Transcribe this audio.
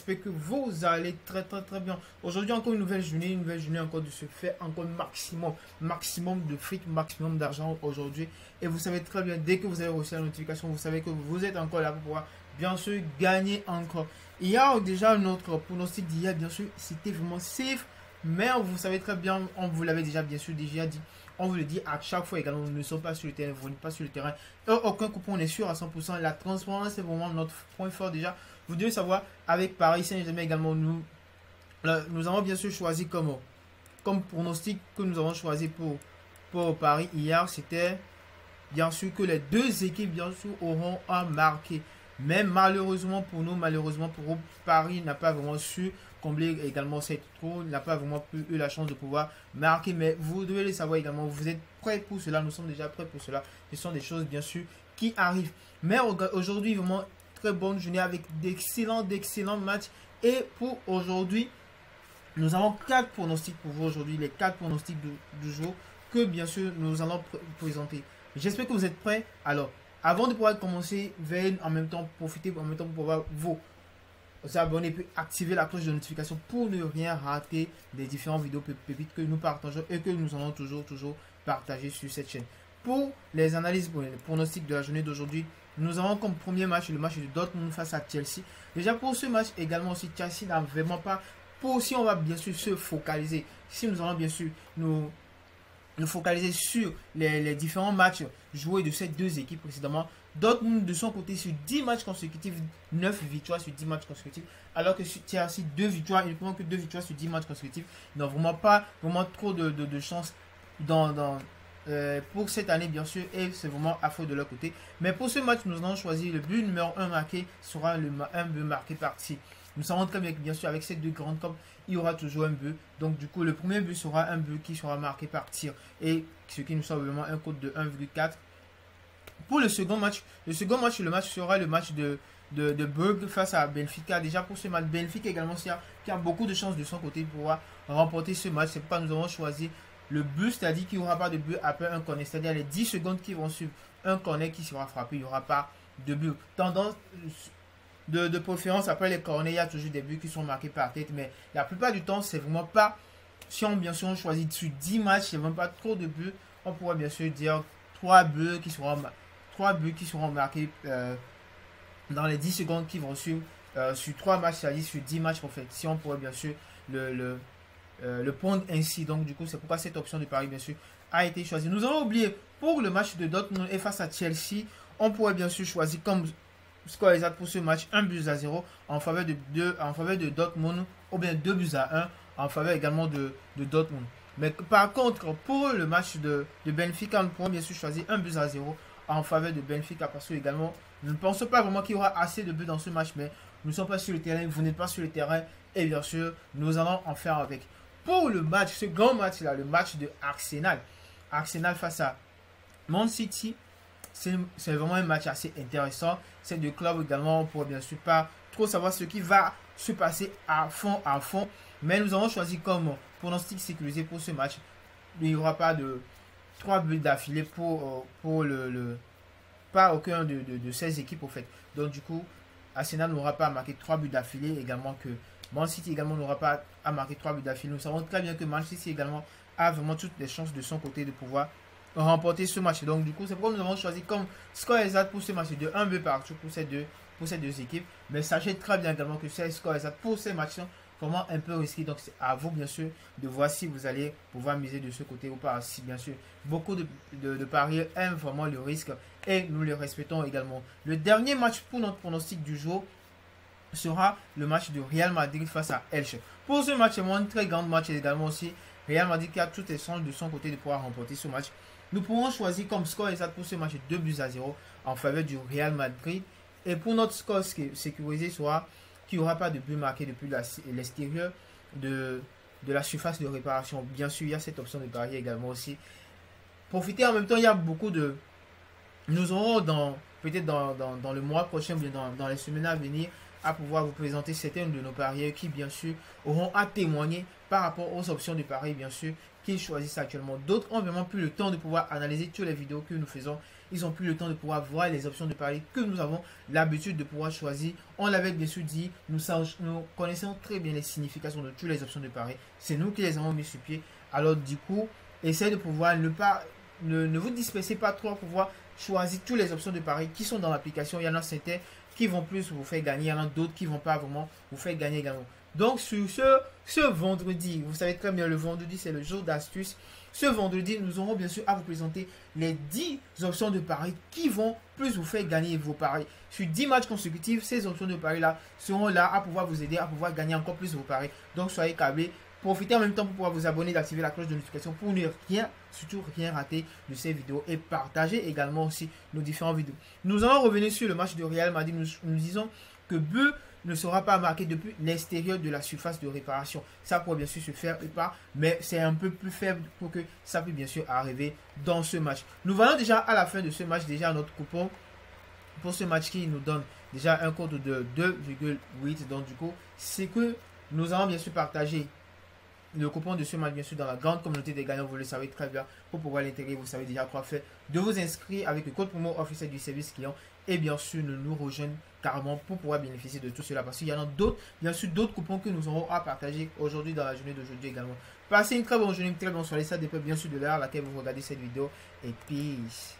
j'espère que vous allez très bien. Aujourd'hui, encore une nouvelle journée encore de se faire encore maximum de fric, maximum d'argent aujourd'hui. Et vous savez très bien, dès que vous avez reçu la notification, vous savez que vous êtes encore là pour pouvoir bien sûr gagner encore. Il y a déjà notre pronostic d'hier, bien sûr, c'était vraiment safe. Mais vous savez très bien, on vous l'avait déjà bien sûr déjà dit. On vous le dit à chaque fois également, nous ne sommes pas sur le terrain, vous n'êtes pas sur le terrain. Aucun coupon n'est sûr à 100%. La transparence, c'est vraiment notre point fort déjà. Vous devez savoir, avec Paris Saint-Germain également, nous avons bien sûr choisi comme pronostic que nous avons choisi pour Paris hier, c'était bien sûr que les deux équipes bien sûr auront à marquer. Mais malheureusement pour nous, malheureusement pour eux, Paris n'a pas vraiment su combler également cette trou, n'a pas vraiment eu la chance de pouvoir marquer. Mais vous devez le savoir également, vous êtes prêts pour cela, nous sommes déjà prêts pour cela. Ce sont des choses bien sûr qui arrivent. Mais aujourd'hui, vraiment très bonne journée avec d'excellents matchs. Et pour aujourd'hui, nous avons 4 pronostics pour vous aujourd'hui, les 4 pronostics du jour que bien sûr nous allons présenter. J'espère que vous êtes prêts. Alors, avant de pouvoir commencer, veuillez en même temps profiter en même temps pour pouvoir vous abonner et activer la cloche de notification pour ne rien rater des différentes vidéos pépites que nous partageons et que nous allons toujours partager sur cette chaîne. Pour les analyses, pour les pronostics de la journée d'aujourd'hui, nous avons comme premier match le match de Dortmund face à Chelsea. Déjà pour ce match également aussi, Chelsea n'a vraiment pas... Si on va bien sûr se focaliser, si nous allons bien sûr nous focaliser sur les différents matchs joués de ces deux équipes précédemment. Dortmund de son côté sur 10 matchs consécutifs, 9 victoires sur 10 matchs consécutifs, alors que Chelsea 2 victoires, uniquement que 2 victoires sur 10 matchs consécutifs. Donc vraiment pas vraiment trop de chance pour cette année bien sûr, et c'est vraiment affreux de leur côté. Mais pour ce match, nous allons choisir le but numéro 1 marqué sera un but marqué par Tir. Nous savons très bien que bien sûr avec ces deux grandes copes, il y aura toujours un but. Donc du coup, le premier but sera un but qui sera marqué par Tir. Et ce qui nous sera vraiment un code de 1,4. Pour le second match, le match sera le match de Brugge face à Benfica. Déjà pour ce match, Benfica également qui a beaucoup de chances de son côté pour pouvoir remporter ce match. C'est pourquoi nous avons choisi le but, c'est-à-dire qu'il n'y aura pas de but après un corner. C'est-à-dire les 10 secondes qui vont suivre un corner qui sera frappé, il n'y aura pas de but. Tendance de préférence après les corners, il y a toujours des buts qui sont marqués par tête, mais la plupart du temps, c'est vraiment pas, si on bien sûr on choisit sur 10 matchs, c'est vraiment pas trop de buts, on pourrait bien sûr dire 3 buts qui seront marqués dans les 10 secondes qui vont suivre sur 3 matchs, c'est-à-dire sur 10 matchs en fait, si on pourrait bien sûr le prendre ainsi. Donc du coup, c'est pourquoi cette option de Paris bien sûr a été choisie. Nous allons oublier pour le match de Dortmund et face à Chelsea, on pourrait bien sûr choisir comme score exact pour ce match 1 but à 0 en faveur de Dortmund, ou bien 2 buts à 1 en faveur également de Dortmund. Mais par contre, pour le match de Benfica, nous pourrons bien sûr choisir 1 but à 0 en faveur de Benfica, parce que également, nous ne pensons pas vraiment qu'il y aura assez de buts dans ce match, mais nous ne sommes pas sur le terrain, vous n'êtes pas sur le terrain, et bien sûr, nous allons en faire avec. Pour le match, ce grand match là, le match de Arsenal face à Man City, c'est vraiment un match assez intéressant. Ces deux clubs également, on pourrait bien sûr pas trop savoir ce qui va se passer à fond. Mais nous avons choisi comme pronostic sécurisé pour ce match. Il n'y aura pas de 3 buts d'affilée pour pas aucun de ces équipes au fait. Donc du coup, Arsenal n'aura pas à marquer 3 buts d'affilée, également que Man City également n'aura pas à marquer 3 buts d'affilée. Nous savons très bien que Man City également a vraiment toutes les chances de son côté de pouvoir remporter ce match. Donc du coup, c'est pourquoi nous avons choisi comme score exact pour ce match de 1 but partout pour ces deux équipes. Mais sachez très bien également que ces scores exacts pour ces matchs sont vraiment un peu risqués. Donc c'est à vous bien sûr de voir si vous allez pouvoir miser de ce côté ou pas. Si bien sûr, beaucoup de parieurs aiment vraiment le risque et nous le respectons également. Le dernier match pour notre pronostic du jour sera le match de Real Madrid face à Elche. Pour ce match, c'est un très grand match également aussi. Real Madrid qui a toutes les chances de son côté de pouvoir remporter ce match. Nous pourrons choisir comme score exact pour ce match 2 buts à 0 en faveur du Real Madrid. Et pour notre score sécurisé sera qu'il n'y aura pas de but marqué depuis l'extérieur de la surface de réparation. Bien sûr, il y a cette option de parier également aussi. Profitez en même temps, il y a beaucoup de... Nous aurons peut-être dans le mois prochain, ou bien dans les semaines à venir, à pouvoir vous présenter certains de nos parieurs qui bien sûr auront à témoigner par rapport aux options de paris bien sûr qu'ils choisissent actuellement. D'autres ont vraiment plus le temps de pouvoir analyser toutes les vidéos que nous faisons. Ils ont plus le temps de pouvoir voir les options de paris que nous avons l'habitude de pouvoir choisir. On l'avait bien sûr dit, nous connaissons très bien les significations de toutes les options de paris. C'est nous qui les avons mis sur pied. Alors du coup, essayez de pouvoir ne vous dispersez pas trop pour pouvoir choisir toutes les options de paris qui sont dans l'application. Il y en a certains qui vont plus vous faire gagner, il y en a d'autres qui ne vont pas vraiment vous faire gagner également. Donc sur ce vendredi, vous savez très bien, le vendredi c'est le jour d'astuce. Ce vendredi, nous aurons bien sûr à vous présenter les 10 options de paris qui vont plus vous faire gagner vos paris. Sur 10 matchs consécutifs, ces options de paris là seront là à pouvoir vous aider à pouvoir gagner encore plus vos paris. Donc soyez câblés. Profitez en même temps pour pouvoir vous abonner, d'activer la cloche de notification pour ne surtout rien rater de ces vidéos et partager également aussi nos différentes vidéos. Nous allons revenir sur le match de Real Madrid. Nous disons que but ne sera pas marqué depuis l'extérieur de la surface de réparation. Ça pourrait bien sûr se faire ou pas, mais c'est un peu plus faible pour que ça puisse bien sûr arriver dans ce match. Nous voyons déjà à la fin de ce match déjà notre coupon pour ce match qui nous donne déjà un code de 2,8. Donc du coup, c'est que nous allons bien sûr partager le coupon de ce match bien sûr dans la grande communauté des gagnants, vous le savez très bien. Pour pouvoir l'intégrer, vous savez déjà quoi faire, de vous inscrire avec le code promo officiel du service client et bien sûr de nous rejoindre carrément pour pouvoir bénéficier de tout cela, parce qu'il y en a d'autres, bien sûr d'autres coupons que nous aurons à partager aujourd'hui dans la journée d'aujourd'hui également. Passez une très bonne journée, une très bonne soirée, ça dépend bien sûr de l'heure à laquelle vous regardez cette vidéo et peace.